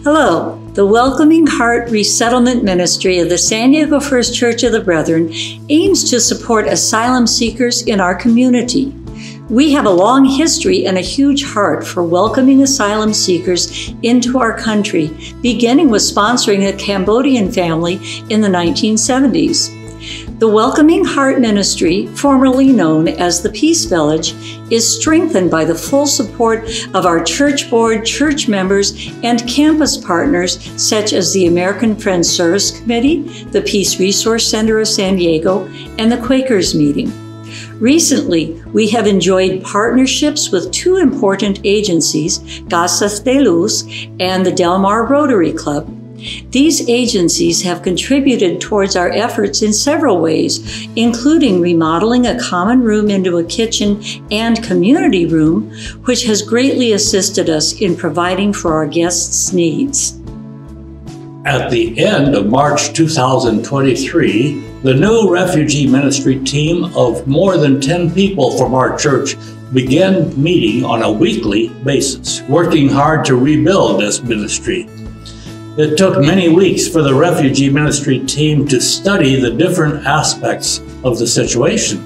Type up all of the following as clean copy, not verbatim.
Hello. The Welcoming Heart Resettlement Ministry of the San Diego First Church of the Brethren aims to support asylum seekers in our community. We have a long history and a huge heart for welcoming asylum seekers into our country, beginning with sponsoring a Cambodian family in the 1970s. The Welcoming Heart Ministry, formerly known as the Peace Village, is strengthened by the full support of our church board, church members, and campus partners such as the American Friends Service Committee, the Peace Resource Center of San Diego, and the Quakers Meeting. Recently, we have enjoyed partnerships with two important agencies, Casas de Luz and the Del Mar Rotary Club. These agencies have contributed towards our efforts in several ways, including remodeling a common room into a kitchen and community room, which has greatly assisted us in providing for our guests' needs. At the end of March 2023, the new refugee ministry team of more than 10 people from our church began meeting on a weekly basis, working hard to rebuild this ministry. It took many weeks for the refugee ministry team to study the different aspects of the situation.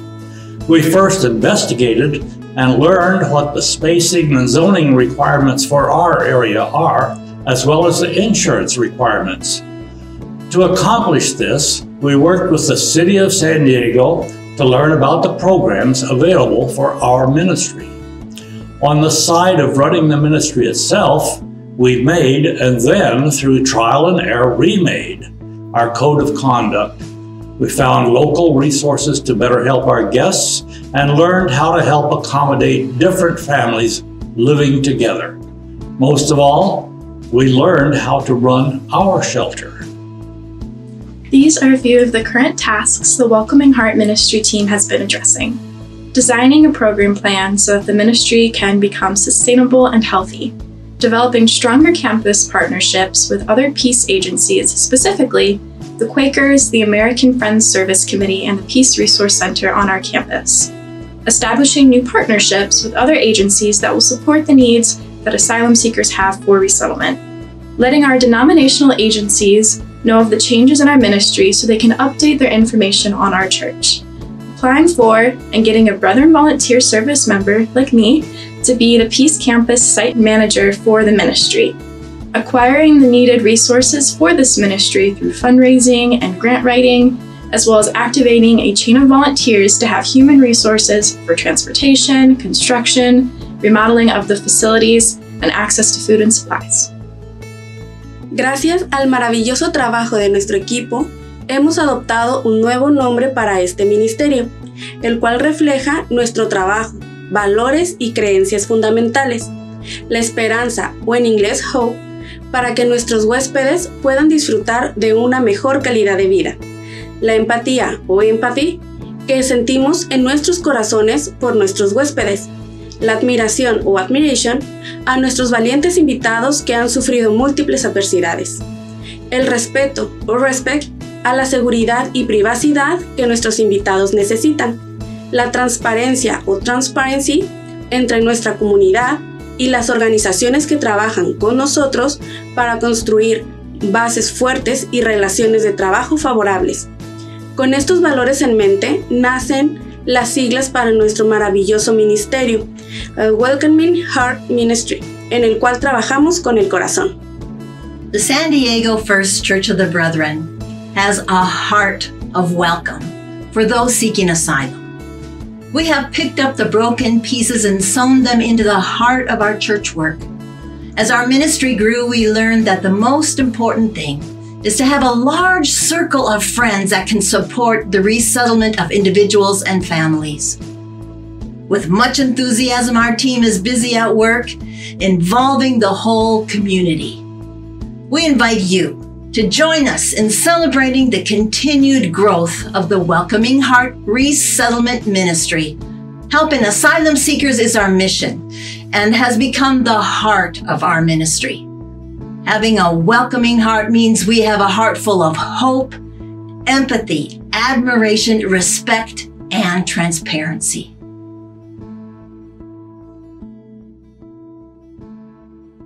We first investigated and learned what the spacing and zoning requirements for our area are, as well as the insurance requirements. To accomplish this, we worked with the City of San Diego to learn about the programs available for our ministry. On the side of running the ministry itself, we made, and then through trial and error, remade our code of conduct. We found local resources to better help our guests and learned how to help accommodate different families living together. Most of all, we learned how to run our shelter. These are a few of the current tasks the Welcoming Heart Ministry team has been addressing. Designing a program plan so that the ministry can become sustainable and healthy. Developing stronger campus partnerships with other peace agencies, specifically the Quakers, the American Friends Service Committee, and the Peace Resource Center on our campus. Establishing new partnerships with other agencies that will support the needs that asylum seekers have for resettlement. Letting our denominational agencies know of the changes in our ministry so they can update their information on our church. Applying for and getting a Brethren Volunteer Service member, like me, to be the Peace Campus Site Manager for the ministry. Acquiring the needed resources for this ministry through fundraising and grant writing, as well as activating a chain of volunteers to have human resources for transportation, construction, remodeling of the facilities, and access to food and supplies. Gracias al maravilloso trabajo de nuestro equipo, hemos adoptado un nuevo nombre para este ministerio, el cual refleja nuestro trabajo, valores y creencias fundamentales, la esperanza o en inglés hope, para que nuestros huéspedes puedan disfrutar de una mejor calidad de vida, la empatía o empathy que sentimos en nuestros corazones por nuestros huéspedes, la admiración o admiration a nuestros valientes invitados que han sufrido múltiples adversidades, el respeto o respect a la seguridad y privacidad que nuestros invitados necesitan, la transparencia o transparency entre nuestra comunidad y las organizaciones que trabajan con nosotros para construir bases fuertes y relaciones de trabajo favorables. Con estos valores en mente, nacen las siglas para nuestro maravilloso ministerio, Welcoming Heart Ministry, en el cual trabajamos con el corazón. The San Diego First Church of the Brethren has a heart of welcome for those seeking asylum. We have picked up the broken pieces and sewn them into the heart of our church work. As our ministry grew, we learned that the most important thing is to have a large circle of friends that can support the resettlement of individuals and families. With much enthusiasm, our team is busy at work, involving the whole community. We invite you to join us in celebrating the continued growth of the Welcoming Heart Resettlement Ministry. Helping asylum seekers is our mission and has become the heart of our ministry. Having a welcoming heart means we have a heart full of hope, empathy, admiration, respect, and transparency.